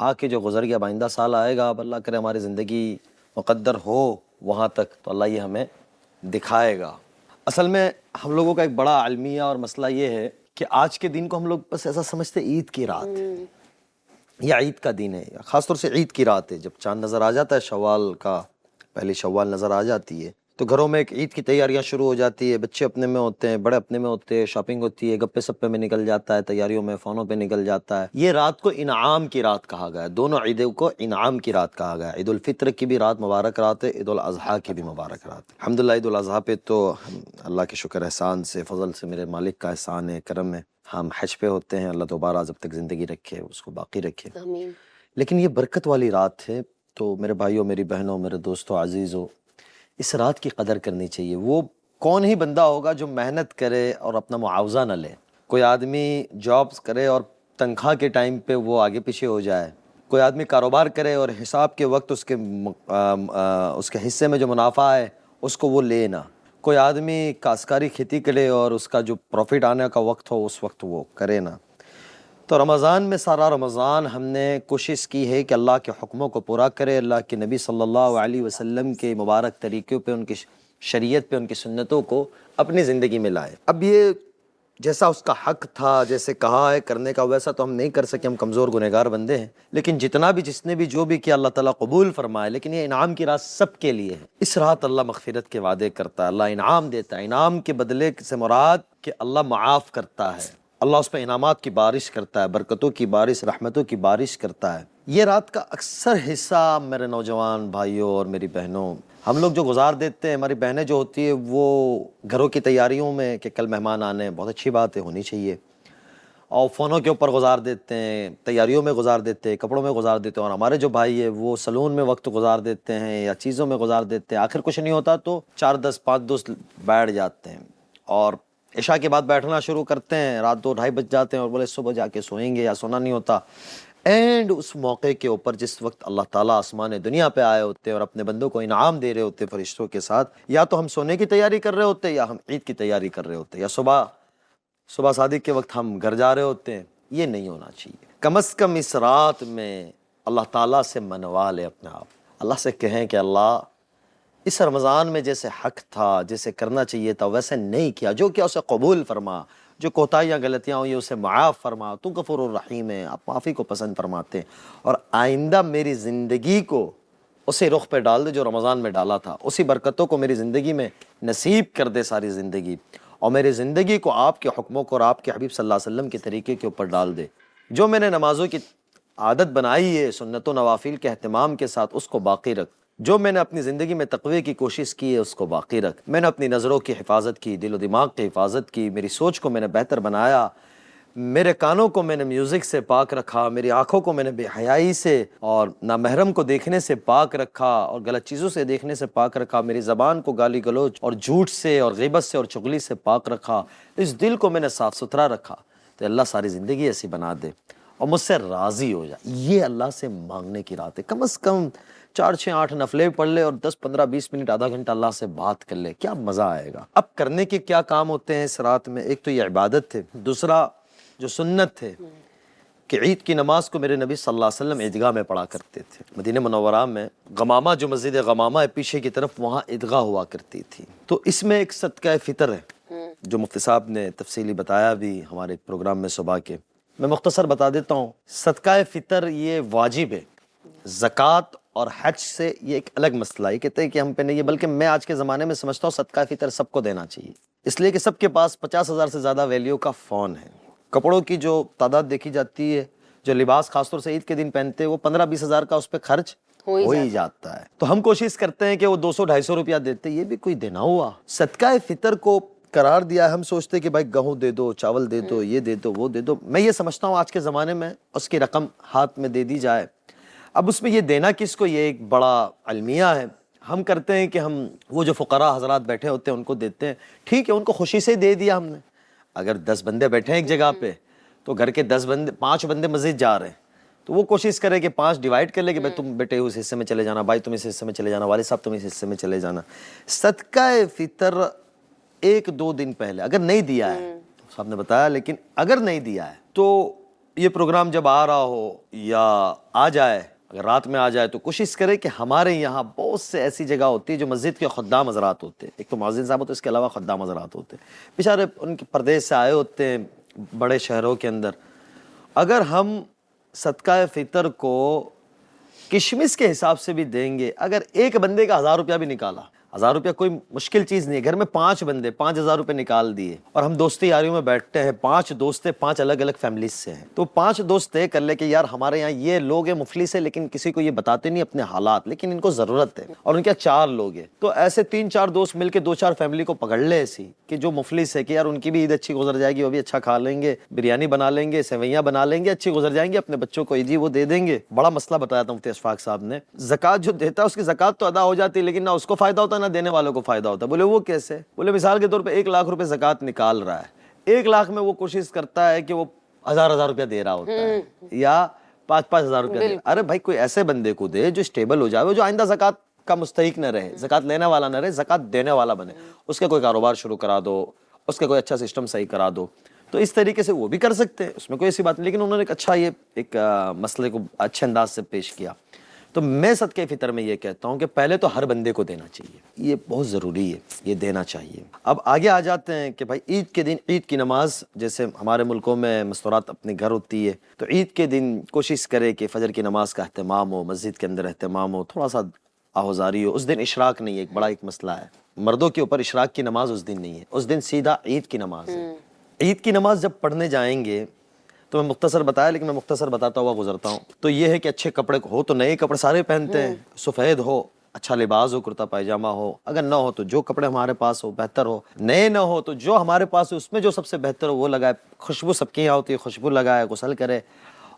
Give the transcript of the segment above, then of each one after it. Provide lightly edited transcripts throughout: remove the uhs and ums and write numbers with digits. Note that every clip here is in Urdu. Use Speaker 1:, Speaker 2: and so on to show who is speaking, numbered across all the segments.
Speaker 1: آ کے جو گزر گیا اب آئندہ سال آئے گا، اب اللہ کرے ہماری زندگی مقدر ہو وہاں تک تو اللہ یہ ہمیں دکھائے گا۔ اصل میں ہم لوگوں کا ایک بڑا المیہ اور مسئلہ یہ ہے کہ آج کے دن کو ہم لوگ بس ایسا سمجھتے عید کی رات یا عید کا دن ہے، یا خاص طور سے عید کی رات ہے، جب چاند نظر آ جاتا ہے شوال کا، پہلی شوال نظر آ جاتی ہے تو گھروں میں ایک عید کی تیاریاں شروع ہو جاتی ہے، بچے اپنے میں ہوتے ہیں، بڑے اپنے میں ہوتے ہیں، شاپنگ ہوتی ہے، گپے سپے میں نکل جاتا ہے، تیاریوں میں، فونوں پہ نکل جاتا ہے۔ یہ رات کو انعام کی رات کہا گیا ہے، دونوں عیدوں کو انعام کی رات کہا گیا ہے۔ عید الفطر کی بھی رات مبارک رات ہے، عید الاضحیٰ کی بھی مبارک رات ہے۔ الحمدللہ عید الاضحیٰ پہ تو اللہ کے شکر احسان سے، فضل سے، میرے مالک کا احسان ہے، کرم ہے، ہم حج پہ ہوتے ہیں، اللہ دوبارہ جب تک زندگی رکھے اس کو باقی رکھے۔
Speaker 2: آمین۔
Speaker 1: لیکن یہ برکت والی رات ہے، تو میرے بھائیوں، میری بہنوں، میرے دوستوں، عزیزوں، اس رات کی قدر کرنی چاہیے۔ وہ کون ہی بندہ ہوگا جو محنت کرے اور اپنا معاوضہ نہ لے؟ کوئی آدمی جابس کرے اور تنخواہ کے ٹائم پہ وہ آگے پیچھے ہو جائے، کوئی آدمی کاروبار کرے اور حساب کے وقت اس کے حصے میں جو منافع ہے اس کو وہ لے نہ، کوئی آدمی کاشتکاری کھیتی کرے اور اس کا جو پروفٹ آنے کا وقت ہو اس وقت وہ کرے نہ۔ تو رمضان میں سارا رمضان ہم نے کوشش کی ہے کہ اللہ کے حکموں کو پورا کرے، اللہ کے نبی صلی اللہ علیہ وسلم کے مبارک طریقوں پہ، ان کی شریعت پہ، ان کی سنتوں کو اپنی زندگی میں لائے۔ اب یہ جیسا اس کا حق تھا، جیسے کہا ہے کرنے کا، ویسا تو ہم نہیں کر سکے، ہم کمزور گنہگار بندے ہیں، لیکن جتنا بھی جس نے بھی جو بھی کیا اللہ تعالیٰ قبول فرمائے۔ لیکن یہ انعام کی رات سب کے لیے ہے، اس رات اللہ مغفرت کے وعدے کرتا ہے، اللہ انعام دیتا ہے۔ انعام کے بدلے سے مراد کہ اللہ معاف کرتا ہے، اللہ اس پہ انعامات کی بارش کرتا ہے، برکتوں کی بارش، رحمتوں کی بارش کرتا ہے۔ یہ رات کا اکثر حصہ میرے نوجوان بھائیوں اور میری بہنوں، ہم لوگ جو گزار دیتے ہیں، ہماری بہنیں جو ہوتی ہے وہ گھروں کی تیاریوں میں کہ کل مہمان آنے ہیں، بہت اچھی بات ہے، ہونی چاہیے، اور فونوں کے اوپر گزار دیتے ہیں، تیاریوں میں گزار دیتے ہیں، کپڑوں میں گزار دیتے ہیں، اور ہمارے جو بھائی ہیں وہ سلون میں وقت گزار دیتے ہیں یا چیزوں میں گزار دیتے ہیں، آخر کچھ نہیں ہوتا تو 4-10-5 دوست بیٹھ جاتے ہیں اور عشاء کے بعد بیٹھنا شروع کرتے ہیں، رات 2-2:30 بج جاتے ہیں اور بولے صبح جا کے سوئیں گے یا سونا نہیں ہوتا۔ اینڈ اس موقع کے اوپر جس وقت اللہ تعالیٰ آسمان دنیا پہ آئے ہوتے ہیں اور اپنے بندوں کو انعام دے رہے ہوتے ہیں فرشتوں کے ساتھ، یا تو ہم سونے کی تیاری کر رہے ہوتے ہیں یا ہم عید کی تیاری کر رہے ہوتے ہیں، یا صبح صادق کے وقت ہم گھر جا رہے ہوتے ہیں۔ یہ نہیں ہونا چاہیے۔ کم از کم اس رات میں اللہ تعالیٰ سے منوا لے اپنے آپ، اللہ سے کہیں کہ اللہ اس رمضان میں جیسے حق تھا، جیسے کرنا چاہیے تھا ویسے نہیں کیا، جو کیا اسے قبول فرما، جو کوتاہیاں غلطیاں ہوئی اسے معاف فرما، تو غفور الرحیم ہے، آپ معافی کو پسند فرماتے ہیں، اور آئندہ میری زندگی کو اسی رخ پہ ڈال دے جو رمضان میں ڈالا تھا، اسی برکتوں کو میری زندگی میں نصیب کر دے ساری زندگی، اور میری زندگی کو آپ کے حکموں کو اور آپ کے حبیب صلی اللہ علیہ وسلم کے طریقے کے اوپر ڈال دے۔ جو میں نے نمازوں کی عادت بنائی ہے سنت و نوافل کے اہتمام کے ساتھ، اس کو باقی رکھ۔ جو میں نے اپنی زندگی میں تقوی کی کوشش کی ہے اس کو باقی رکھ۔ میں نے اپنی نظروں کی حفاظت کی، دل و دماغ کی حفاظت کی، میری سوچ کو میں نے بہتر بنایا، میرے کانوں کو میں نے میوزک سے پاک رکھا، میری آنکھوں کو میں نے بے حیائی سے اور نامحرم کو دیکھنے سے پاک رکھا اور غلط چیزوں سے دیکھنے سے پاک رکھا، میری زبان کو گالی گلوچ اور جھوٹ سے اور غیبت سے اور چغلی سے پاک رکھا، اس دل کو میں نے صاف ستھرا رکھا، تو اللہ ساری زندگی ایسی بنا دے اور مجھ سے راضی ہو جائے۔ یہ اللہ سے مانگنے کی رات ہے۔ کم از کم 4-6-8 نفلیں پڑھ لے اور 10-15-20 منٹ آدھا گھنٹہ اللہ سے بات کر لے، کیا مزہ آئے گا۔ اب کرنے کے کیا کام ہوتے ہیں اس رات میں؟ ایک تو یہ عبادت ہے، دوسرا جو سنت ہے کہ عید کی نماز کو میرے نبی صلی اللہ علیہ وسلم عیدگاہ میں پڑھا کرتے تھے۔ مدینہ منورہ میں غمامہ، جو مسجد غمامہ ہے پیچھے کی طرف، وہاں عیدگاہ ہوا کرتی تھی۔ تو اس میں ایک صدقہ فطر ہے جو مفتی صاحب نے تفصیلی بتایا بھی ہمارے پروگرام میں صبح کے، میں مختصر بتا دیتا ہوں۔ صدقہ فطر یہ واجب ہے، زکوٰۃ اور حج سے یہ ایک الگ مسئلہ ہے، یہ کہتے ہیں کہ ہم پہ نہیں ہے، بلکہ میں آج کے زمانے میں سمجھتا ہوں صدقہ فطر سب کو دینا چاہیے، اس لیے کہ سب کے پاس 50,000 سے زیادہ ویلیو کا فون ہے، کپڑوں کی جو تعداد دیکھی جاتی ہے، جو لباس خاص طور سے عید کے دن پہنتے ہیں، وہ 15-20 ہزار کا اس پہ خرچ ہو ہی جاتا ہے۔ تو ہم کوشش کرتے ہیں کہ وہ 200-250 روپیہ دیتے، یہ بھی کوئی دینا ہوا۔ صدقہ فطر کو قرار دیا ہے، ہم سوچتے ہیں کہ بھائی گہوں دے دو، چاول دے دو، یہ دے دو، وہ دے دو۔ میں یہ سمجھتا ہوں آج کے زمانے میں اس کی رقم ہاتھ میں دے دی جائے۔ اب اس میں یہ دینا کس کو، یہ ایک بڑا المیہ ہے۔ ہم کرتے ہیں کہ ہم وہ جو فقراء حضرات بیٹھے ہوتے ہیں ان کو دیتے ہیں، ٹھیک ہے، ان کو خوشی سے دے دیا ہم نے۔ اگر 10 بندے بیٹھے ہیں ایک جگہ پہ تو گھر کے 5 بندے مسجد جا رہے ہیں تو وہ کوشش کرے کہ 5 ڈیوائڈ کر لے کہ بھائی تم بیٹے اس حصے میں چلے جانا، بھائی تم اس حصے میں چلے جانا، والد صاحب تم اس حصے میں چلے جانا۔ صدقہ فطر 1-2 دن پہلے اگر نہیں دیا ہے، صاحب نے بتایا، لیکن اگر نہیں دیا ہے تو یہ پروگرام جب آ رہا ہو یا آ جائے، اگر رات میں آ جائے تو کوشش کرے کہ ہمارے یہاں بہت سے ایسی جگہ ہوتی ہے جو مسجد کے خدام حضرات ہوتے ہیں. ایک تو مؤذن صاحب ہوتے ہیں، اس کے علاوہ خدام حضرات ہوتے ہیں، بیچارے ان کے پردیس سے آئے ہوتے ہیں بڑے شہروں کے اندر. اگر ہم صدقہ فطر کو کشمش کے حساب سے بھی دیں گے، اگر ایک بندے کا 1000 روپیہ بھی نکالا، 1000 روپیہ کوئی مشکل چیز نہیں ہے، گھر میں 5 بندے 5000 روپے نکال دیے، اور ہم دوستی یاریوں میں بیٹھتے ہیں، 5 دوست ہیں، 5 الگ الگ فیملیز سے ہیں، تو 5 دوست طے کر لے کہ یار ہمارے یہاں یہ لوگ ہیں مفلس ہیں، لیکن کسی کو یہ بتاتے نہیں اپنے حالات، لیکن ان کو ضرورت ہے، اور ان کے 4 لوگ ہیں، تو ایسے 3-4 دوست مل کے 2-4 فیملی کو پکڑ لے ایسی کہ جو مفلس ہے، کہ یار ان کی بھی عید اچھی گزر جائے گی، وہ بھی اچھا کھا لیں گے، بریانی بنا لیں گے، سیویاں بنا لیں گے، اچھی گزر جائیں گے، اپنے بچوں کو عیدی وہ دے دیں گے. بڑا مسئلہ بتایا تھا مفتی اشفاق صاحب نے، زکوٰۃ جو دیتا ہے اس کی زکوٰۃ تو ادا ہو جاتی ہے، لیکن نہ اس کو فائدہ ہوتا ہے نہ دینے والوں کو فائدہ ہوتا ہے. بولے وہ کیسے؟ بولے مثال کے طور پہ 1 لاکھ روپے زکوٰۃ نکال رہا ہے، 1 لاکھ میں وہ کوشش کرتا ہے کہ وہ 1000 روپیہ دے رہا ہوتا ہے یا 5,000 روپیہ دے. ارے بھائی کوئی ایسے بندے کو دے جو اسٹیبل ہو جائے، جو آئندہ زکوٰۃ کا مستحق نہ رہے، زکوٰۃ لینے والا نہ رہے، زکوٰۃ دینے والا بنے. اس کا کوئی کاروبار شروع کرا دو، اس کا کوئی اچھا سسٹم صحیح کرا دو، تو اس طریقے سے وہ بھی کر سکتے ہیں، اس میں کوئی ایسی بات نہیں. لیکن انہوں نے ایک اچھا یہ ایک مسئلے کو اچھے انداز سے پیش کیا. تو میں صدقہ فطر میں یہ کہتا ہوں کہ پہلے تو ہر بندے کو دینا چاہیے، یہ بہت ضروری ہے، یہ دینا چاہیے. اب آگے آ جاتے ہیں کہ بھائی عید کے دن عید کی نماز، جیسے ہمارے ملکوں میں مستورات اپنے گھر ہوتی ہے، تو عید کے دن کوشش کرے کہ فجر کی نماز کا اہتمام ہو، مسجد کے اندر اہتمام ہو، تھوڑا سا آہوزاری ہو. اس دن اشراق نہیں ہے، ایک بڑا ایک مسئلہ ہے، مردوں کے اوپر اشراق کی نماز اس دن نہیں ہے، اس دن سیدھا عید کی نماز ہے. عید کی نماز جب پڑھنے جائیں گے تو میں مختصر بتایا، لیکن میں مختصر بتاتا ہوا گزرتا ہوں. تو یہ ہے کہ اچھے کپڑے ہو تو نئے کپڑے سارے پہنتے ہیں، سفید ہو، اچھا لباس ہو، کرتا پائجامہ ہو. اگر نہ ہو تو جو کپڑے ہمارے پاس ہو بہتر ہو، نئے نہ ہو تو جو ہمارے پاس ہو اس میں جو سب سے بہتر ہو وہ لگائے. خوشبو سب کی یہاں ہوتی ہے، خوشبو لگائے، غسل کرے،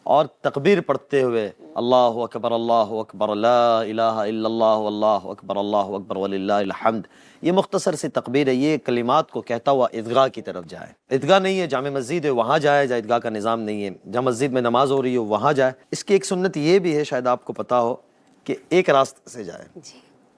Speaker 1: اور تکبیر پڑھتے ہوئے اللہ اکبر لا الہ الا اللہ اللہ اکبر وللہ الحمد. یہ مختصر سی تکبیر ہے، یہ کلمات کو کہتا ہوا عیدگاہ کی طرف جائے. عیدگاہ نہیں ہے، جامع مسجد ہے وہاں جائے، جہاں عیدگاہ کا نظام نہیں ہے، جہاں مسجد میں نماز ہو رہی ہو وہاں جائے. اس کی ایک سنت یہ بھی ہے، شاید آپ کو پتا ہو، کہ ایک راستے سے جائے،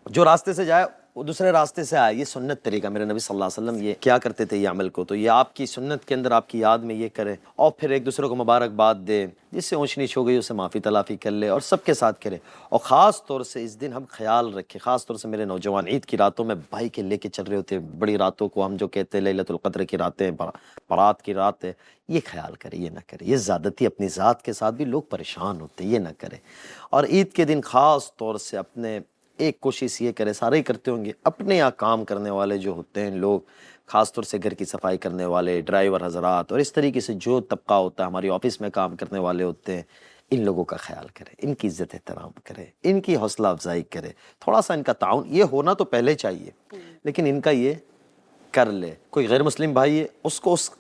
Speaker 1: جو راستے سے جائے وہ دوسرے راستے سے آئے. یہ سنت طریقہ، میرے نبی صلی اللہ علیہ وسلم یہ کیا کرتے تھے یہ عمل کو، تو یہ آپ کی سنت کے اندر آپ کی یاد میں یہ کرے، اور پھر ایک دوسرے کو مبارکباد دے، جس سے اونچ نیچ ہو گئی اسے معافی تلافی کر لے، اور سب کے ساتھ کرے. اور خاص طور سے اس دن ہم خیال رکھیں، خاص طور سے میرے نوجوان عید کی راتوں میں بھائی کے لے کے چل رہے ہوتے ہیں، بڑی راتوں کو ہم جو کہتے ہیں لیلۃ القدر کی راتیں، برات کی رات ہے، یہ خیال کرے، یہ نہ کرے. یہ زیادتی اپنی ذات کے ساتھ بھی لوگ پریشان ہوتے ہیں، یہ نہ کرے. اور عید کے دن خاص طور سے اپنے ایک کوشش یہ کرے، سارے ہی کرتے ہوں گے، اپنے یہاں کام کرنے والے جو ہوتے ہیں لوگ، خاص طور سے گھر کی صفائی کرنے والے، ڈرائیور حضرات، اور اس طریقے سے جو طبقہ ہوتا ہے، ہماری آفس میں کام کرنے والے ہوتے ہیں، ان لوگوں کا خیال کرے، ان کی عزت احترام کرے، ان کی حوصلہ افزائی کرے. تھوڑا سا ان کا تعاون، یہ ہونا تو پہلے چاہیے، لیکن ان کا یہ کر لے. کوئی غیر مسلم بھائی ہے، اس کو اس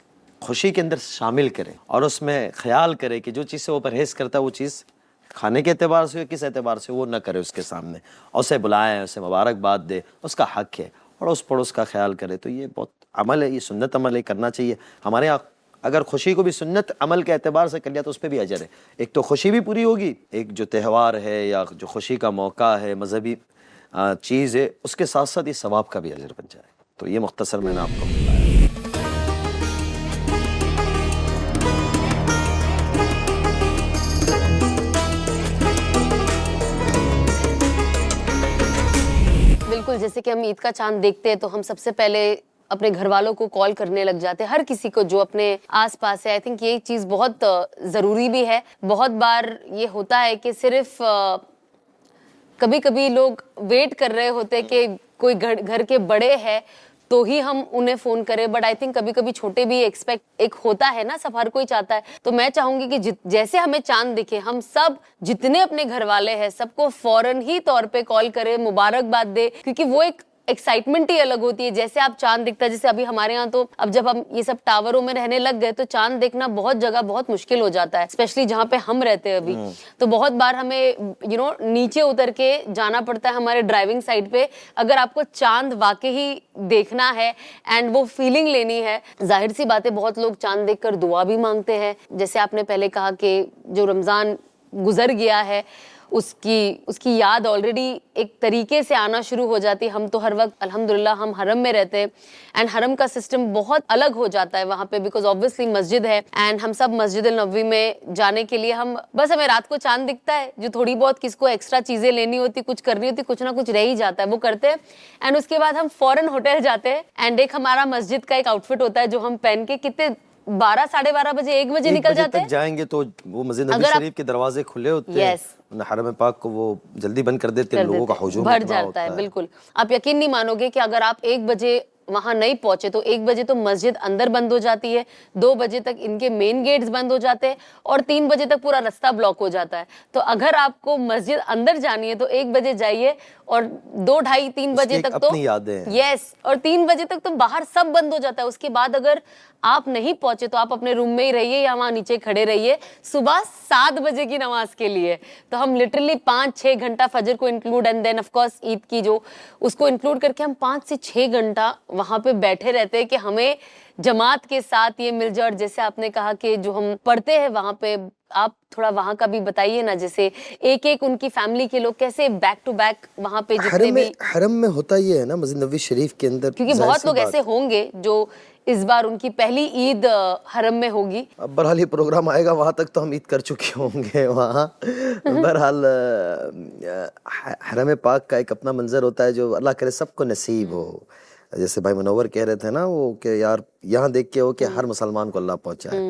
Speaker 1: خوشی کے اندر شامل کرے، اور اس میں خیال کرے کہ جو چیز سے وہ پرہیز کرتا ہے وہ چیز کھانے کے اعتبار سے کس اعتبار سے وہ نہ کرے اس کے سامنے، اور اسے بلائیں، اسے مبارکباد دے، اس کا حق ہے، اور اس پڑوس کا خیال کرے. تو یہ بہت عمل ہے، یہ سنت عمل ہے، کرنا چاہیے. ہمارے یہاں اگر خوشی کو بھی سنت عمل کے اعتبار سے کر لیا تو اس پہ بھی اجر ہے. ایک تو خوشی بھی پوری ہوگی، ایک جو تہوار ہے یا جو خوشی کا موقع ہے، مذہبی چیز ہے، اس کے ساتھ ساتھ یہ ثواب کا بھی اجر بن جائے. تو یہ مختصر میں نے آپ کو بتایا.
Speaker 2: بالکل، جیسے کہ ہم عید کا چاند دیکھتے ہیں تو ہم سب سے پہلے اپنے گھر والوں کو کال کرنے لگ جاتے ہیں، ہر کسی کو جو اپنے آس پاس ہے. آئی تھنک یہ چیز بہت ضروری بھی ہے. بہت بار یہ ہوتا ہے کہ صرف کبھی کبھی لوگ ویٹ کر رہے ہوتے کہ کوئی گھر کے بڑے ہیں تو ہی ہم انہیں فون کریں، بٹ آئی تھنک کبھی کبھی چھوٹے بھی ایک ہوتا ہے نا، سب ہر کوئی چاہتا ہے. تو میں چاہوں گی کہ جیسے ہمیں چاند دکھے، ہم سب جتنے اپنے گھر والے ہیں سب کو فوراً ہی طور پہ کال کرے، مبارکباد دے، کیونکہ وہ ایک ایکسائٹمنٹ ہی الگ ہوتی ہے. جیسے آپ چاند دکھتا ہے، جیسے ابھی ہمارے ہاں تو اب جب ہم یہ سب ٹاوروں میں رہنے لگ گئے تو چاند دیکھنا بہت جگہ بہت مشکل ہو جاتا ہے، اسپیشلی جہاں پہ ہم رہتے ہیں ابھی. تو بہت بار ہمیں نیچے اتر کے جانا پڑتا ہے ہمارے ڈرائیونگ سائٹ پہ، اگر آپ کو چاند واقعی دیکھنا ہے اینڈ وہ فیلنگ لینی ہے. ظاہر سی بات ہے بہت لوگ چاند دیکھ کر دعا بھی مانگتے ہیں. جیسے آپ نے پہلے کہا کہ جو رمضان گزر گیا ہے اس کی یاد آلریڈی ایک طریقے سے آنا شروع ہو جاتی ہے. ہم تو ہر وقت الحمدللہ ہم حرم میں رہتے ہیں اینڈ حرم کا سسٹم بہت الگ ہو جاتا ہے وہاں پہ, بیکاز آبویسلی مسجد ہے اینڈ ہم سب مسجد النبوی میں جانے کے لیے ہمیں رات کو چاند دکھتا ہے, جو تھوڑی بہت کس کو ایکسٹرا چیزیں لینی ہوتی, کچھ کرنی ہوتی, کچھ نہ کچھ رہ ہی جاتا ہے, وہ کرتے ہیں. اینڈ اس کے بعد ہم فوراً ہوٹل جاتے ہیں اینڈ ایک ہمارا مسجد کا ایک آؤٹ فٹ ہوتا ہے جو ہم پہن کے کتنے 12 ساڑھے 12 بجے 1 بجے نکل جاتے ہیں.
Speaker 1: جائیں گے تو وہ مسجد نبی شریف کے دروازے کھلے ہوتے ہیں, حرم پاک کو وہ جلدی بند کر دیتے ہیں, لوگوں کا ہجوم
Speaker 2: بڑھ جاتا ہے. بالکل, آپ یقین نہیں مانو گے کہ اگر آپ 1 بجے وہاں نہیں پہنچے تو 1 بجے تو مسجد اندر بند ہو جاتی ہے, 2 بجے تک ان کے مین گیٹس بند ہو جاتے ہیں اور 3 بجے تک پورا رستہ بلاک ہو جاتا ہے. تو اگر آپ کو مسجد اندر جانی ہے تو 1 بجے جائیے اور 2 ڈھائی 3 بجے تک تو یس, اور 3 بجے تک تو باہر سب بند ہو جاتا ہے. اس کے بعد اگر آپ نہیں پہنچے تو آپ اپنے روم میں ہی رہیے یا وہاں نیچے کھڑے رہیے صبح 7 بجے کی نماز کے لیے. تو ہم لٹرلی 5-6 گھنٹہ فجر کو include and then of course Eid کی جو اس کو انکلوڈ کر کے ہم 5 سے 6 گھنٹہ وہاں پہ بیٹھے رہتے ہیں کہ ہمیں جماعت کے ساتھ یہ مل جائے. اور جیسے آپ نے کہا کہ جو ہم پڑھتے ہیں وہاں پہ, آپ تھوڑا وہاں کا بھی بتائیے نا, جیسے ایک ان کی فیملی کے لوگ کیسے بیک ٹو بیک وہاں پہ جتنے بھی
Speaker 1: حرم میں ہوتا یہ ہے نا مسجد نبوی شریف کے اندر,
Speaker 2: کیونکہ بہت لوگ ایسے ہوں گے جو اس بار ان کی پہلی عید حرم میں ہوگی.
Speaker 1: اب بہرحال یہ پروگرام آئے گا وہاں تک تو ہم عید کر چکے ہوں گے وہاں. بہرحال حرم پاک کا ایک اپنا منظر ہوتا ہے جو اللہ کرے سب کو نصیب ہو. جیسے بھائی منور کہہ رہے تھے نا وہ کہ یار یہاں دیکھ کے ہو کہ ہر مسلمان کو اللہ پہنچائے,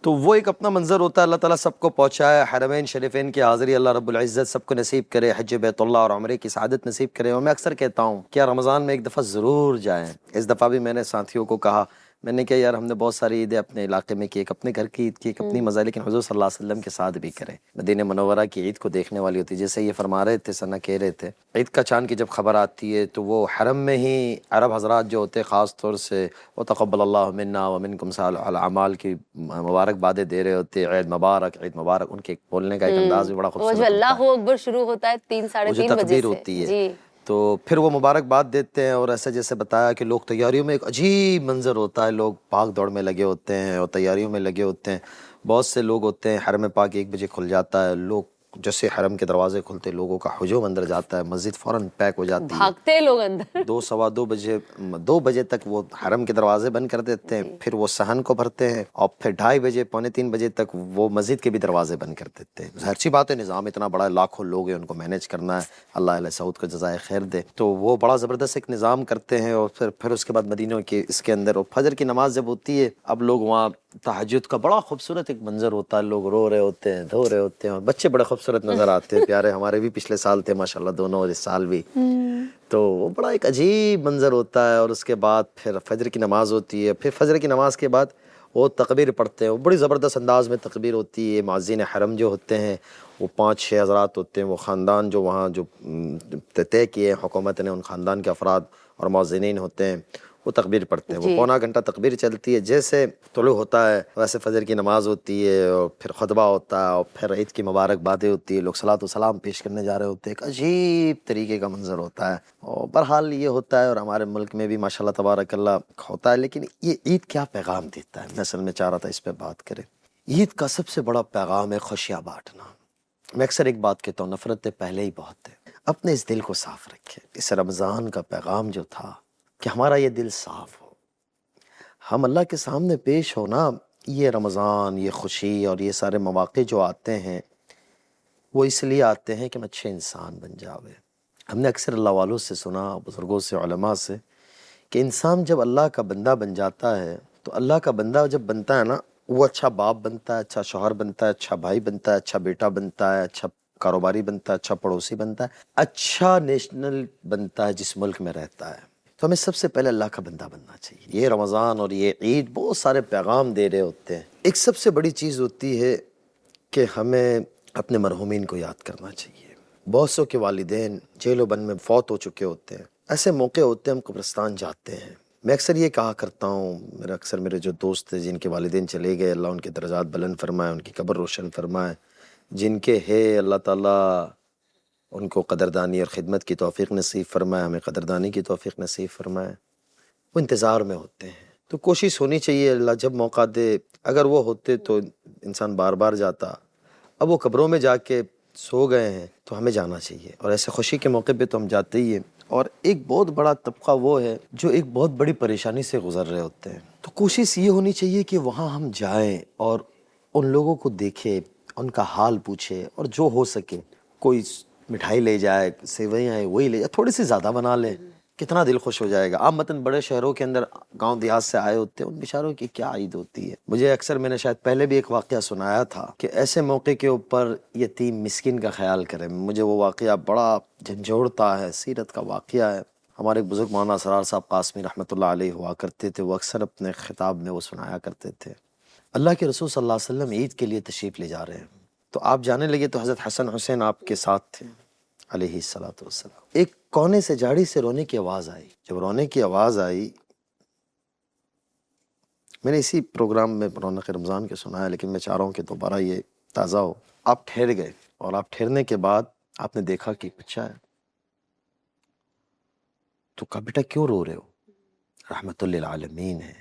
Speaker 1: تو وہ ایک اپنا منظر ہوتا ہے. اللہ تعالیٰ سب کو پہنچائے, حرمین شریفین کی حاضری اللہ رب العزت سب کو نصیب کرے, حج بیت اللہ اور عمرے کی سعادت نصیب کرے. اور میں اکثر کہتا ہوں کہ رمضان میں ایک دفعہ ضرور جائیں. اس دفعہ بھی میں نے ساتھیوں کو کہا, میں نے کہا یار ہم نے بہت ساری عیدیں اپنے علاقے میں کی, ایک اپنے گھر کی عید کی, ایک اپنی مزہ, لیکن حضور صلی اللہ علیہ وسلم کے ساتھ بھی کریں. مدینہ منورہ کی عید کو دیکھنے والی ہوتی ہے. جیسے یہ فرما رہے تھے, ثنا کہہ رہے تھے, عید کا چاند کی جب خبر آتی ہے تو وہ حرم میں ہی عرب حضرات جو ہوتے خاص طور سے وہ تقبل اللہ منا ومنکم صالح الاعمال کی مبارکبادیں دے رہے ہوتے. عید مبارک, عید مبارک, ان کے بولنے کا ایک انداز بھی بڑا خوبصورت
Speaker 2: ہوتا ہے. اللہ اکبر شروع ہوتا ہے 3-3:30 بجے
Speaker 1: ہوتی ہے, تو پھر وہ مبارکباد دیتے ہیں. اور ایسے جیسے بتایا کہ لوگ تیاریوں میں, ایک عجیب منظر ہوتا ہے, لوگ بھاگ دوڑ میں لگے ہوتے ہیں اور تیاریوں میں لگے ہوتے ہیں. بہت سے لوگ ہوتے ہیں, حرم پاک 1 بجے کھل جاتا ہے, لوگ جیسے حرم کے دروازے کھلتے لوگوں کا ہجوم اندر جاتا ہے, مسجد فوراً پیک ہو جاتی ہے,
Speaker 2: بھاگتے ہیں لوگ اندر.
Speaker 1: 2 بجے تک وہ حرم کے دروازے بند کر دیتے ہیں, پھر وہ صحن کو بھرتے ہیں, اور پھر 2:30 بجے 2:45 بجے تک وہ مسجد کے بھی دروازے بند کر دیتے ہیں. ظاہر سی بات ہے, نظام اتنا بڑا ہے, لاکھوں لوگ ہیں, ان کو مینیج کرنا ہے, اللہ علیہ سعود کو جزائے خیر دے. تو وہ بڑا زبردست ایک نظام کرتے ہیں. اور پھر اس کے بعد مدینہ کے اس کے اندر فجر کی نماز جب ہوتی ہے, اب لوگ وہاں تہجد کا بڑا خوبصورت ایک منظر ہوتا ہے, لوگ رو رہے ہوتے ہیں, دھو رہے ہوتے ہیں, اور بچے بڑے خوبصورت نظر آتے ہیں, پیارے. ہمارے بھی پچھلے سال تھے ماشاءاللہ دونوں, اور اس سال بھی. تو وہ بڑا ایک عجیب منظر ہوتا ہے. اور اس کے بعد پھر فجر کی نماز ہوتی ہے. پھر فجر کی نماز کے بعد وہ تکبیر پڑھتے ہیں, وہ بڑی زبردست انداز میں تکبیر ہوتی ہے. مؤذن حرم جو ہوتے ہیں وہ 5-6 حضرات ہوتے ہیں, وہ خاندان جو وہاں جو طے کیے حکومت نے, ان خاندان کے افراد اور مؤذنین ہوتے ہیں, وہ تکبیر پڑھتے ہیں. وہ پونا گھنٹہ تکبیر چلتی ہے, جیسے طلوع ہوتا ہے ویسے فجر کی نماز ہوتی ہے, اور پھر خطبہ ہوتا ہے, اور پھر عید کی مبارکبادیں ہوتی ہے, لوگ صلاۃ و سلام پیش کرنے جا رہے ہوتے ہیں. ایک عجیب طریقے کا منظر ہوتا ہے. اور بہرحال یہ ہوتا ہے, اور ہمارے ملک میں بھی ماشاءاللہ تبارک اللہ ہوتا ہے. لیکن یہ عید کیا پیغام دیتا ہے, میں اصل میں چاہ رہا تھا اس پہ بات کریں. عید کا سب سے بڑا پیغام ہے خوشیاں بانٹنا. میں اکثر ایک بات کہتا ہوں, نفرتیں پہلے ہی بہت ہے, اپنے اس دل کو صاف رکھے. اس رمضان کا پیغام جو تھا کہ ہمارا یہ دل صاف ہو, ہم اللہ کے سامنے پیش ہونا. یہ رمضان, یہ خوشی اور یہ سارے مواقع جو آتے ہیں وہ اس لیے آتے ہیں کہ ہم اچھے انسان بن جاوے. ہم نے اکثر اللہ والوں سے سنا, بزرگوں سے, علماء سے, کہ انسان جب اللہ کا بندہ بن جاتا ہے تو اللہ کا بندہ جب بنتا ہے نا, وہ اچھا باپ بنتا ہے, اچھا شوہر بنتا ہے, اچھا بھائی بنتا ہے, اچھا بیٹا بنتا ہے, اچھا کاروباری بنتا ہے, اچھا پڑوسی بنتا ہے, اچھا نیشنل بنتا ہے جس ملک میں رہتا ہے. تو ہمیں سب سے پہلے اللہ کا بندہ بننا چاہیے. یہ رمضان اور یہ عید بہت سارے پیغام دے رہے ہوتے ہیں. ایک سب سے بڑی چیز ہوتی ہے کہ ہمیں اپنے مرحومین کو یاد کرنا چاہیے. بہت سو کے والدین جیل و بند میں فوت ہو چکے ہوتے ہیں. ایسے موقع ہوتے ہیں ہم قبرستان جاتے ہیں. میں اکثر یہ کہا کرتا ہوں, میرے جو دوست ہیں جن کے والدین چلے گئے, اللہ ان کے درجات بلند فرمائے, ان کی قبر روشن فرمائے. جن کے ہے اللہ تعالیٰ ان کو قدردانی اور خدمت کی توفیق نصیب فرمائے, ہمیں قدردانی کی توفیق نصیب فرمائے. وہ انتظار میں ہوتے ہیں, تو کوشش ہونی چاہیے اللہ جب موقع دے. اگر وہ ہوتے تو انسان بار بار جاتا. اب وہ قبروں میں جا کے سو گئے ہیں تو ہمیں جانا چاہیے، اور ایسے خوشی کے موقع پہ تو ہم جاتے ہی ہیں۔ اور ایک بہت بڑا طبقہ وہ ہے جو ایک بہت بڑی پریشانی سے گزر رہے ہوتے ہیں، تو کوشش یہ ہونی چاہیے کہ وہاں ہم جائیں اور ان لوگوں کو دیکھیں، ان کا حال پوچھے، اور جو ہو سکے کوئی مٹھائی لے جائے، سیویاں ہیں وہی لے جائے، تھوڑی سی زیادہ بنا لیں، کتنا دل خوش ہو جائے گا۔ عام متن بڑے شہروں کے اندر گاؤں دیہات سے آئے ہوتے ہیں، ان بیچاروں کی کیا عید ہوتی ہے۔ مجھے اکثر، میں نے شاید پہلے بھی ایک واقعہ سنایا تھا کہ ایسے موقع کے اوپر یتیم مسکین کا خیال کریں۔ مجھے وہ واقعہ بڑا جھنجھوڑتا ہے، سیرت کا واقعہ ہے۔ ہمارے بزرگ مولانا اسرار صاحب قاسمی رحمۃ اللہ علیہ ہوا کرتے تھے، وہ اکثر اپنے خطاب میں وہ سنایا کرتے تھے۔ اللہ کے رسول صلی اللہ علیہ وسلم عید کے لیے تشریف لے جا رہے ہیں، تو آپ جانے لگے تو حضرت حسن حسین آپ کے ساتھ تھے علیہ الصلوۃ والسلام۔ ایک کونے سے جھاڑی سے رونے کی آواز آئی۔ جب رونے کی آواز آئی، میں نے اسی پروگرام میں رونق رمضان کے سنایا، لیکن میں چاہ رہا ہوں کہ دوبارہ یہ تازہ ہو۔ آپ ٹھہر گئے، اور آپ ٹھہرنے کے بعد آپ نے دیکھا کہ ایک بچہ ہے، تو کہا بیٹا کیوں رو رہے ہو؟ رحمت للعالمین ہے،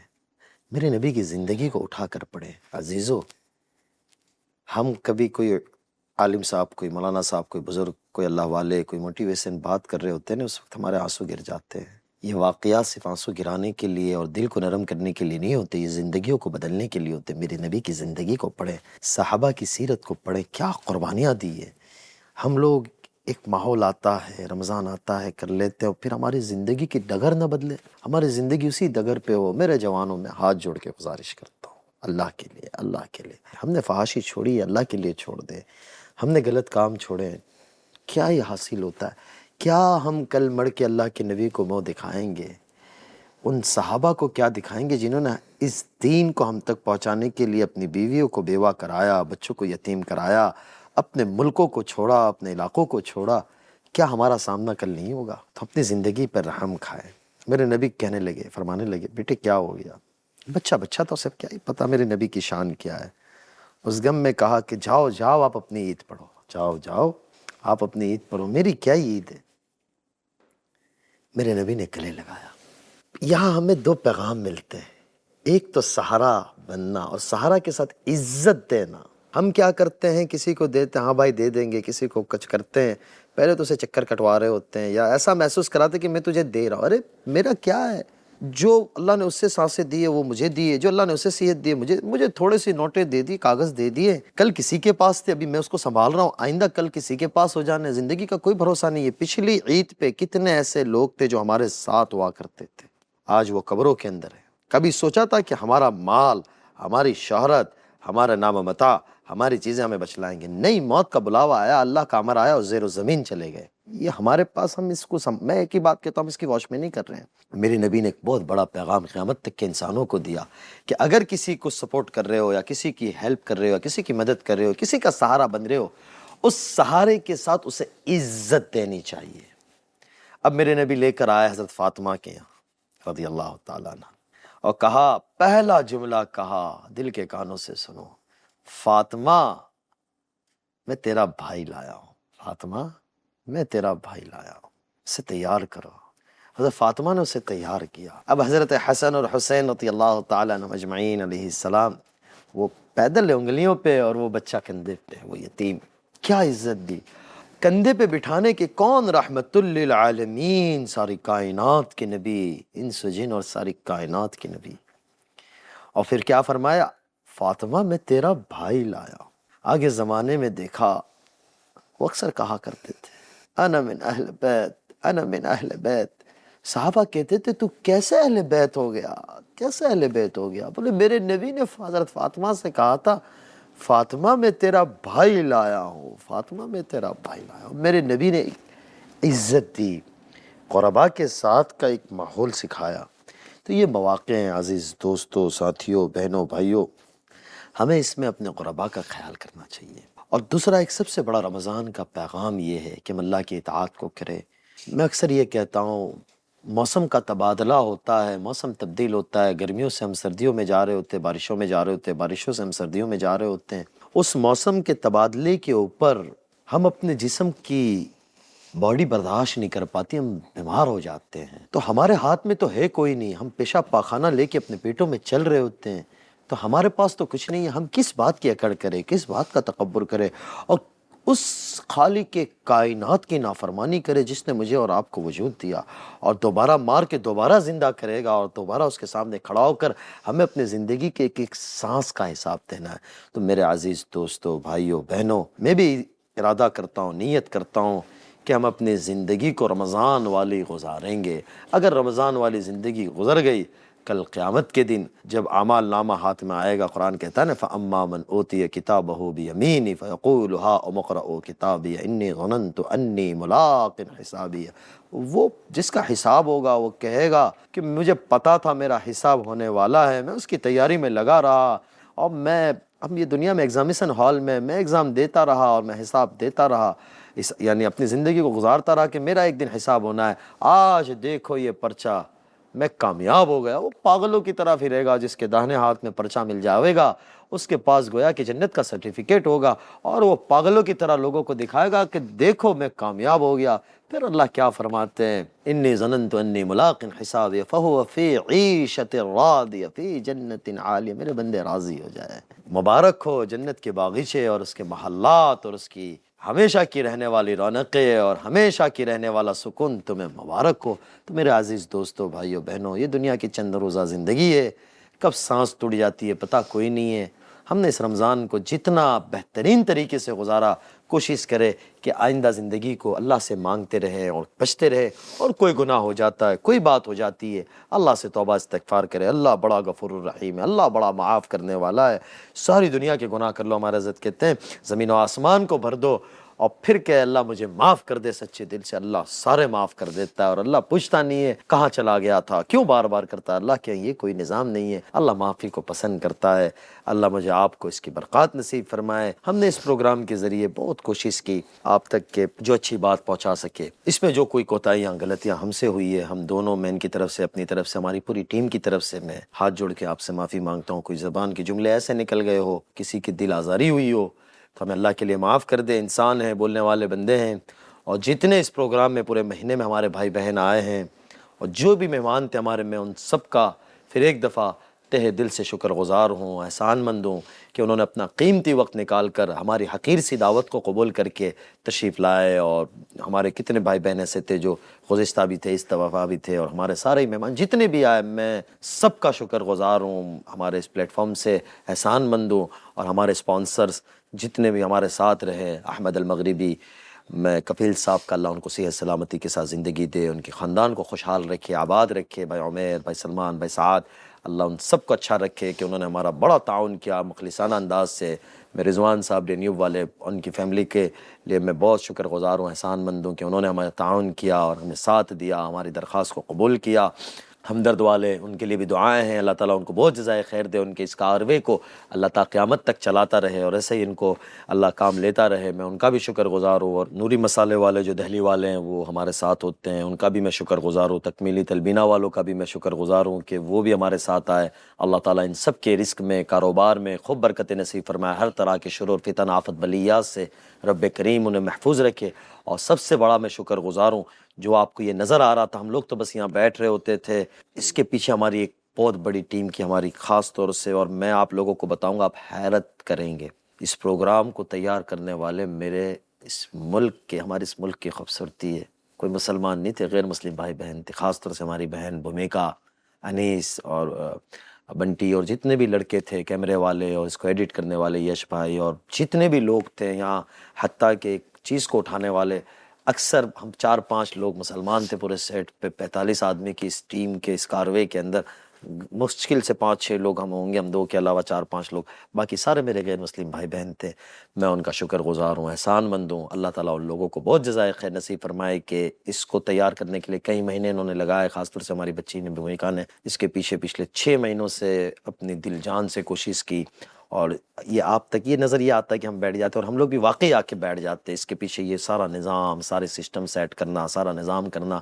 Speaker 1: میرے نبی کی زندگی کو اٹھا کر پڑھے۔ عزیزو، ہم کبھی کوئی عالم صاحب، کوئی مولانا صاحب، کوئی بزرگ، کوئی اللہ والے، کوئی موٹیویشن بات کر رہے ہوتے ہیں نا، اس وقت ہمارے آنسو گر جاتے ہیں۔ یہ واقعات صرف آنسو گرانے کے لیے اور دل کو نرم کرنے کے لیے نہیں ہوتے، یہ زندگیوں کو بدلنے کے لیے ہوتے۔ میرے نبی کی زندگی کو پڑھیں، صحابہ کی سیرت کو پڑھیں، کیا قربانیاں دی ہے۔ ہم لوگ ایک ماحول آتا ہے، رمضان آتا ہے، کر لیتے ہیں، اور پھر ہماری زندگی کی ڈگر نہ بدلے، ہماری زندگی اسی ڈگر پہ ہو۔ میرے جوانوں میں ہاتھ جوڑ کے گزارش کرتا ہوں، اللہ کے لیے، اللہ کے لیے، ہم نے فحاشی چھوڑی ہے، اللہ کے لیے چھوڑ دیں۔ ہم نے غلط کام چھوڑے ہیں، کیا یہ حاصل ہوتا ہے؟ کیا ہم کل مڑ کے اللہ کے نبی کو منہ دکھائیں گے؟ ان صحابہ کو کیا دکھائیں گے جنہوں نے اس دین کو ہم تک پہنچانے کے لیے اپنی بیویوں کو بیوہ کرایا، بچوں کو یتیم کرایا، اپنے ملکوں کو چھوڑا، اپنے علاقوں کو چھوڑا؟ کیا ہمارا سامنا کل نہیں ہوگا؟ تو اپنی زندگی پر رحم کھائیں۔ میرے نبی کہنے لگے، فرمانے لگے، بیٹے کیا ہو گیا؟ بچہ تو سب کیا ہی پتہ میرے نبی کی شان کیا ہے۔ اس غم میں کہا کہ جاؤ جاؤ آپ اپنی عید پڑھو، جاؤ جاؤ آپ اپنی عید پڑھو، میری کیا عید ہے؟ میرے نبی نے گلے لگایا۔ یہاں ہمیں دو پیغام ملتے ہیں، ایک تو سہارا بننا اور سہارا کے ساتھ عزت دینا۔ ہم کیا کرتے ہیں، کسی کو دیتے ہیں، ہاں بھائی دے دیں گے، کسی کو کچھ کرتے ہیں، پہلے تو اسے چکر کٹوا رہے ہوتے ہیں، یا ایسا محسوس کراتے کہ میں تجھے دے رہا ہوں۔ ارے میرا کیا ہے؟ جو اللہ نے اس سے سانسیں دی ہے وہ مجھے دی ہے، جو اللہ نے اسے صحت دی ہے مجھے تھوڑے سی نوٹیں دے دی، کاغذ دے دیے، کل کسی کے پاس تھے، ابھی میں اس کو سنبھال رہا ہوں، آئندہ کل کسی کے پاس ہو جانے۔ زندگی کا کوئی بھروسہ نہیں ہے۔ پچھلی عید پہ کتنے ایسے لوگ تھے جو ہمارے ساتھ ہوا کرتے تھے، آج وہ قبروں کے اندر ہے۔ کبھی سوچا تھا کہ ہمارا مال، ہماری شہرت، ہمارا نام و متاع، ہماری چیزیں ہمیں بچلائیں گے؟ نہیں، موت کا بلاوا آیا، اللہ کا امر آیا اور زیر و زمین چلے گئے۔ یہ ہمارے پاس، ہم اس کو میں ایک ہی بات کہتا ہوں، ہم اس کی واش میں نہیں کر رہے ہیں۔ میرے نبی نے ایک بہت بڑا پیغام قیامت تک کے انسانوں کو دیا کہ اگر کسی کو سپورٹ کر رہے ہو، یا کسی کی ہیلپ کر رہے ہو، یا کسی کی مدد کر رہے ہو، کسی کا سہارا بن رہے ہو، اس سہارے کے ساتھ اسے عزت دینی چاہیے۔ اب میرے نبی لے کر آئے حضرت فاطمہ کے یہاں رضی اللہ تعالیٰ عنہ، اور کہا، پہلا جملہ کہا، دل کے کانوں سے سنو، فاطمہ میں تیرا بھائی لایا ہوں، فاطمہ میں تیرا بھائی لایا ہوں، اسے تیار کرو۔ حضرت فاطمہ نے اسے تیار کیا۔ اب حضرت حسن اور حسین رضی اللہ تعالیٰ عنہ اجمعین علیہ السلام، وہ پیدل انگلیوں پہ اور وہ بچہ کندھے پہ، وہ یتیم، کیا عزت دی۔ کندھے پہ بٹھانے کے کون؟ رحمت للعالمین، ساری کائنات کے نبی، انس و جن اور ساری کائنات کے نبی۔ اور پھر کیا فرمایا؟ فاطمہ میں تیرا بھائی لایا۔ آگے زمانے میں دیکھا، وہ اکثر کہا کرتے تھے، انا من اہل بیت، انا من اہل بیت۔ صحابہ کہتے تھے، تو کیسے اہل بیت ہو گیا؟ کیسے اہل بیت ہو گیا؟ بولے میرے نبی نے حضرت فاطمہ سے کہا تھا، فاطمہ میں تیرا بھائی لایا ہوں، فاطمہ میں تیرا بھائی لایا ہوں۔ میرے نبی نے عزت دی، قربا کے ساتھ کا ایک ماحول سکھایا۔ تو یہ مواقع ہیں عزیز دوستوں، ساتھیوں، بہنوں، بھائیوں، ہمیں اس میں اپنے قربا کا خیال کرنا چاہیے۔ اور دوسرا ایک سب سے بڑا رمضان کا پیغام یہ ہے کہ ہم اللہ کی اطاعت کو کریں۔ میں اکثر یہ کہتا ہوں، موسم کا تبادلہ ہوتا ہے، موسم تبدیل ہوتا ہے، گرمیوں سے ہم سردیوں میں جا رہے ہوتے ہیں، بارشوں میں جا رہے ہوتے ہیں، بارشوں سے ہم سردیوں میں جا رہے ہوتے ہیں۔ اس موسم کے تبادلے کے اوپر ہم اپنے جسم کی باڈی برداشت نہیں کر پاتی، ہم بیمار ہو جاتے ہیں۔ تو ہمارے ہاتھ میں تو ہے کوئی نہیں، ہم پیشاب پاخانہ لے کے اپنے پیٹوں میں چل رہے ہوتے ہیں، تو ہمارے پاس تو کچھ نہیں ہے۔ ہم کس بات کی اکڑ کریں، کس بات کا تکبر کریں، اور اس خالق کے کائنات کی نافرمانی کرے جس نے مجھے اور آپ کو وجود دیا، اور دوبارہ مار کے دوبارہ زندہ کرے گا، اور دوبارہ اس کے سامنے کھڑا ہو کر ہمیں اپنے زندگی کے ایک ایک سانس کا حساب دینا ہے۔ تو میرے عزیز دوستو، بھائیوں، بہنوں، میں بھی ارادہ کرتا ہوں، نیت کرتا ہوں کہ ہم اپنی زندگی کو رمضان والی گزاریں گے۔ اگر رمضان والی زندگی گزر گئی، کل قیامت کے دن جب اعمال نامہ ہاتھ میں آئے گا، قرآن کہتا ہے نا فَأَمَّا مَنْ أُوتِيَ كِتَابَهُ بِيَمِينِهِ فَيَقُولُ هَاؤُمُ اقْرَءُوا كِتَابِيَهْ إِنِّي ظَنَنْتُ أَنِّي مُلَاقٍ حِسَابِيَهْ، وہ جس کا حساب ہوگا وہ کہے گا کہ مجھے پتا تھا میرا حساب ہونے والا ہے، میں اس کی تیاری میں لگا رہا، اور ہم یہ دنیا میں ایگزامینیشن ہال میں ایگزام دیتا رہا اور میں حساب دیتا رہا، یعنی اپنی زندگی کو گزارتا رہا کہ میرا ایک دن حساب ہونا ہے۔ آج دیکھو یہ پرچہ، میں کامیاب ہو گیا۔ وہ پاگلوں کی طرح پھرے گا جس کے داہنے ہاتھ میں پرچہ مل جاوے گا، اس کے پاس گویا کہ جنت کا سرٹیفکیٹ ہوگا، اور وہ پاگلوں کی طرح لوگوں کو دکھائے گا کہ دیکھو میں کامیاب ہو گیا۔ پھر اللہ کیا فرماتے ہیں؟ انی ظننت انی ملاق حسابی فہو فی عیشۃ راضیہ فی جنت عالیہ۔ میرے بندے راضی ہو جائے، مبارک ہو جنت کے باغیچے اور اس کے محلات اور اس کی ہمیشہ کی رہنے والی رونقیں اور ہمیشہ کی رہنے والا سکون تمہیں مبارک ہو۔ تو میرے عزیز دوستو، بھائیو، بہنوں، یہ دنیا کی چند روزہ زندگی ہے، کب سانس ٹوٹ جاتی ہے پتہ کوئی نہیں ہے۔ ہم نے اس رمضان کو جتنا بہترین طریقے سے گزارا، کوشش کرے کہ آئندہ زندگی کو اللہ سے مانگتے رہے اور بچتے رہے، اور کوئی گناہ ہو جاتا ہے، کوئی بات ہو جاتی ہے، اللہ سے توبہ استغفار کرے۔ اللہ بڑا غفور الرحیم ہے، اللہ بڑا معاف کرنے والا ہے۔ ساری دنیا کے گناہ کر لو، ہمارے عزت کہتے ہیں زمین و آسمان کو بھر دو اور پھر کہ اللہ مجھے معاف کر دے سچے دل سے، اللہ سارے معاف کر دیتا ہے، اور اللہ پوچھتا نہیں ہے کہاں چلا گیا تھا، کیوں بار بار کرتا ہے۔ اللہ کہ یہ کوئی نظام نہیں ہے، اللہ معافی کو پسند کرتا ہے۔ اللہ مجھے آپ کو اس کی برکات نصیب فرمائے۔ ہم نے اس پروگرام کے ذریعے بہت کوشش کی آپ تک کہ جو اچھی بات پہنچا سکے، اس میں جو کوئی کوتاہیاں غلطیاں ہم سے ہوئی ہے، ہم دونوں، میں ان کی طرف سے، اپنی طرف سے، ہماری پوری ٹیم کی طرف سے میں ہاتھ جوڑ کے آپ سے معافی مانگتا ہوں۔ کوئی زبان کے جملے ایسے نکل گئے ہو، کسی کی دل آزاری ہوئی ہو، تو ہمیں اللہ کے لیے معاف کر دے۔ انسان ہیں، بولنے والے بندے ہیں، اور جتنے اس پروگرام میں پورے مہینے میں ہمارے بھائی بہن آئے ہیں اور جو بھی مہمان تھے ہمارے، میں ان سب کا پھر ایک دفعہ تہ دل سے شکر گزار ہوں، احسان مند ہوں کہ انہوں نے اپنا قیمتی وقت نکال کر ہماری حقیر سی دعوت کو قبول کر کے تشریف لائے، اور ہمارے کتنے بھائی بہن ایسے تھے جو گزشتہ بھی تھے، اس دفعہ بھی تھے، اور ہمارے سارے مہمان جتنے بھی آئے، میں سب کا شکر گزار ہوں، ہمارے اس پلیٹ فارم سے احسان مند ہوں، اور ہمارے اسپانسرز جتنے بھی ہمارے ساتھ رہے، احمد المغربی، میں کفیل صاحب کا اللہ ان کو صحت سلامتی کے ساتھ زندگی دے، ان کے خاندان کو خوشحال رکھے، آباد رکھے، بھائی عمیر، بھائی سلمان، بھائی سعاد، اللہ ان سب کو اچھا رکھے کہ انہوں نے ہمارا بڑا تعاون کیا مخلصانہ انداز سے۔ میں رضوان صاحب رینیو والے، ان کی فیملی کے لیے میں بہت شکر گزار ہوں، احسان مند ہوں کہ انہوں نے ہمارا تعاون کیا اور ہمیں ساتھ دیا، ہماری درخواست کو قبول کیا۔ ہمدرد والے، ان کے لیے بھی دعائیں ہیں، اللہ تعالیٰ ان کو بہت جزائے خیر دے، ان کے اس کاروے کو اللہ تعالیٰ قیامت تک چلاتا رہے، اور ایسے ہی ان کو اللہ کام لیتا رہے۔ میں ان کا بھی شکر گزار ہوں، اور نوری مسالے والے جو دہلی والے ہیں وہ ہمارے ساتھ ہوتے ہیں، ان کا بھی میں شکر گزار ہوں۔ تکمیلی تلبینہ والوں کا بھی میں شکر گزار ہوں کہ وہ بھی ہمارے ساتھ آئے۔ اللہ تعالیٰ ان سب کے رزق میں، کاروبار میں خوب برکت نصیب فرمائے، ہر طرح کے شرور، فتن، آفت، بلیات سے رب کریم انہیں محفوظ رکھے۔ اور سب سے بڑا میں شکر گزار ہوں، جو آپ کو یہ نظر آ رہا تھا، ہم لوگ تو بس یہاں بیٹھ رہے ہوتے تھے، اس کے پیچھے ہماری ایک بہت بڑی ٹیم کی ہماری خاص طور سے، اور میں آپ لوگوں کو بتاؤں گا آپ حیرت کریں گے، اس پروگرام کو تیار کرنے والے میرے اس ملک کے، ہمارے اس ملک کی خوبصورتی ہے، کوئی مسلمان نہیں تھے، غیر مسلم بھائی بہن تھے، خاص طور سے ہماری بہن بھومیکا، انیس اور بنٹی، اور جتنے بھی لڑکے تھے، کیمرے والے اور اس کو ایڈٹ کرنے والے یش بھائی، اور جتنے بھی لوگ تھے یہاں، حتیٰ کہ ایک چیز کو اٹھانے والے، اکثر ہم 4-5 لوگ مسلمان تھے پورے سیٹ پہ، 45 آدمی کی اس ٹیم کے اس کاروے کے اندر، مشکل سے 5-6 لوگ ہم ہوں گے، ہم دو کے علاوہ 4-5 لوگ، باقی سارے میرے غیر مسلم بھائی بہن تھے۔ میں ان کا شکر گزار ہوں، احسان مند ہوں۔ اللہ تعالیٰ ان لوگوں کو بہت جزائے خیر نصیب فرمائے کہ اس کو تیار کرنے کے لیے کئی مہینے انہوں نے لگائے، خاص طور سے ہماری بچی نے، بھومیکا نے اس کے پیچھے پچھلے 6 مہینوں سے اپنی دل جان سے کوشش کی، اور یہ آپ تک یہ نظر یہ آتا ہے کہ ہم بیٹھ جاتے ہیں، اور ہم لوگ بھی واقعی آ کے بیٹھ جاتے ہیں۔ اس کے پیچھے یہ سارا نظام، سارے سسٹم سیٹ کرنا، سارا نظام کرنا،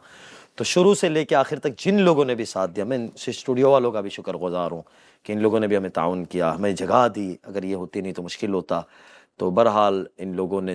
Speaker 1: تو شروع سے لے کے آخر تک جن لوگوں نے بھی ساتھ دیا، میں اسٹوڈیو والوں کا بھی شکر گزار ہوں کہ ان لوگوں نے بھی ہمیں تعاون کیا، ہمیں جگہ دی، اگر یہ ہوتی نہیں تو مشکل ہوتا۔ تو بہرحال ان لوگوں نے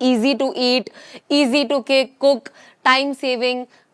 Speaker 2: easy to eat, easy to cook, time saving,